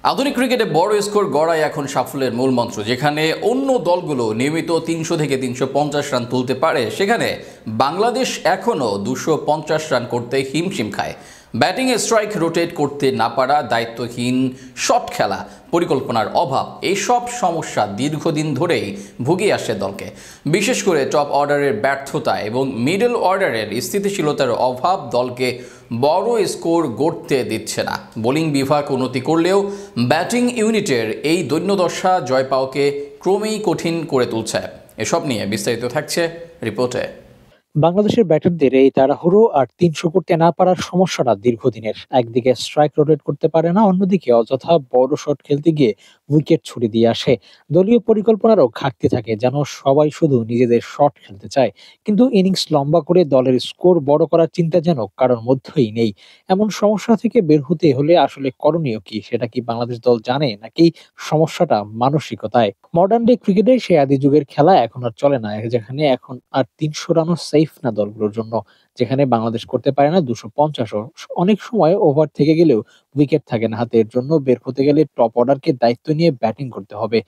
আধুনিক ক্রিকেটে বড় স্কোর গড়াই এখন সাফল্যের মূল মন্ত্র। যেখানে অন্য দলগুলো নিয়মিত ৩০০ থেকে ৩৫০ রান তুলতে পারে, সেখানে বাংলাদেশ এখনও ২৫০ রান করতে হিমশিম খায়। ব্যাটিংয়ে স্ট্রাইক রোটেট করতে না পারা, দায়িত্বহীন শট খেলা, পরিকল্পনার অভাব, এইসব সমস্যা দীর্ঘদিন ধরেই ভুগিয়ে আসছে দলকে। বিশেষ করে টপ অর্ডারের ব্যর্থতা এবং মিডল অর্ডারের স্থিতিশীলতার অভাব দলকে বড় স্কোর গড়তে দিচ্ছে না। বোলিং বিভাগ উন্নতি করলেও ব্যাটিং ইউনিটের এই দৈন্যদশা জয় পাওয়াকে ক্রমেই কঠিন করে তুলছে। এসব নিয়ে বিস্তারিত থাকছে রিপোর্টে। বাংলাদেশের ব্যাটারদের এই তাড়াহুড়ো আর ৩০০ করতে না পারার সমস্যাটা দীর্ঘদিনের। একদিকে স্ট্রাইক রোটেট করতে পারে না, অন্যদিকে অযথা বড় শট খেলতে গিয়ে উইকেট ছুড়ে দিয়ে আসে। দলীয় পরিকল্পনারও ঘাটতি থাকে, যেন সবাই শুধু নিজেদের শট খেলতে চায়, কিন্তু ইনিংস লম্বা করে দলের স্কোর বড় করার চিন্তা যেন কারোর মধ্যেই নেই। এমন সমস্যা থেকে বের হতে হলে আসলে করণীয় কি, সেটা কি বাংলাদেশ দল জানে, নাকি সমস্যাটা মানসিকতায়? মডার্ন ডে ক্রিকেটে সে আদি যুগের খেলা এখন আর চলে না, যেখানে এখন আর ৩০০ রানও সেফ না দলগুলোর জন্য। যেখানে বাংলাদেশ করতে পারে না ২৫০ও। অনেক সময় ওভার থেকে গেলেও উইকেট থাকে না হাতে। এর জন্য বের হতে গেলে টপ অর্ডারকে দায়িত্ব নিয়ে ব্যাটিং করতে হবে।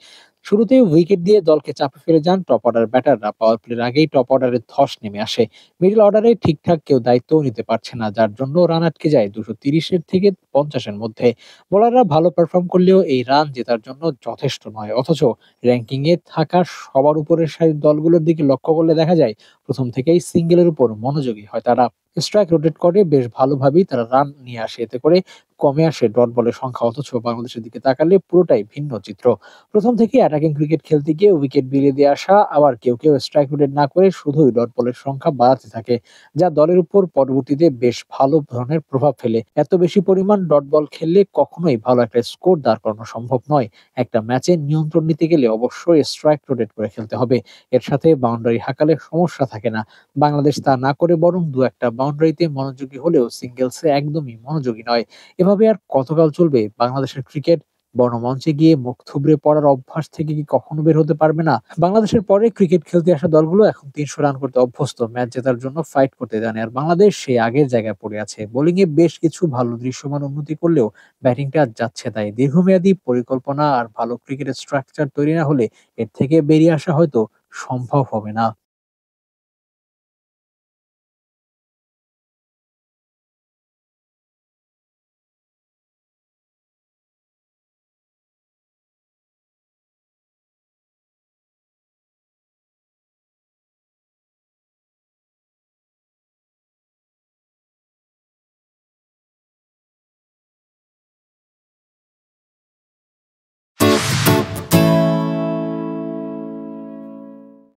শুরুতে উইকেট দিয়ে দলকে চাপে ফেলে যান টপ অর্ডার ব্যাটাররা। পাওয়ার প্লের আগেই টপ অর্ডারের ধস নেমে আসে। মিডল অর্ডারে ঠিকঠাক কেউ দায়িত্বও নিতে পারছে না, যার জন্য রান আটকে যায় ২৩০ এর থেকে ৫০ এর মধ্যে। বোলাররা ভালো পারফর্ম করলেও এই রান জেতার জন্য যথেষ্ট নয়। অথচ র‍্যাঙ্কিং এ থাকা সবার উপরের সারির দলগুলোর দিকে লক্ষ্য করলে দেখা যায় প্রথম থেকেই সিঙ্গেলের উপর মনোযোগী হয় তারা। স্ট্রাইক রোটেট করে বেশ ভালোভাবেই তারা রান নিয়ে আসে। এতে করে কমে আসে ডট বলের সংখ্যা। অথচ বাংলাদেশের দিকে তাকালে পুরোটাই ভিন্ন চিত্র। প্রথম থেকেই অ্যাটাকিং ক্রিকেট খেলতে গিয়ে উইকেট বিলিয়ে দিয়ে আসা, আবার কেউ স্ট্রাইক রোটেট না করে শুধুই ডট বলের সংখ্যা বাড়াতে থাকে, যা দলের উপর পরবর্তীতে বেশ ভালো ধরনের প্রভাব ফেলে। এত বেশি পরিমাণ ডট বল খেললে কখনোই ভালো একটা স্কোর দাঁড় করানো সম্ভব নয়। একটা ম্যাচে নিয়ন্ত্রণ নিতে গেলে অবশ্যই স্ট্রাইক রোটেট করে খেলতে হবে। এর সাথে বাউন্ডারি হাঁকালে সমস্যা থাকে না। বাংলাদেশ তা না করে বরং দু একটা বাউন্ডারিতে মনোযোগী হলেও সিঙ্গেলসে একদমই মনোযোগী নয়। এভাবে আর কতকাল চলবে বাংলাদেশের ক্রিকেট? বড় মঞ্চে গিয়ে মুখ থুবড়ে পড়ার অভ্যাস থেকে কি কখনো বের হতে পারবে না? বাংলাদেশের পরে ক্রিকেট খেলতে আসা দলগুলো এখন ৩০০ রান করতে অভ্যস্ত। ম্যাচ জেতার জন্য ফাইট করতে জানে। আর বাংলাদেশ সেই আগের জায়গায় পড়ে আছে। বোলিং এ বেশ কিছু ভালো দৃশ্যমান উন্নতি করলেও ব্যাটিংটা আর যাচ্ছে তাই। দীর্ঘমেয়াদী পরিকল্পনা আর ভালো ক্রিকেটের স্ট্রাকচার তৈরি না হলে এর থেকে বেরিয়ে আসা হয়তো সম্ভব হবে না।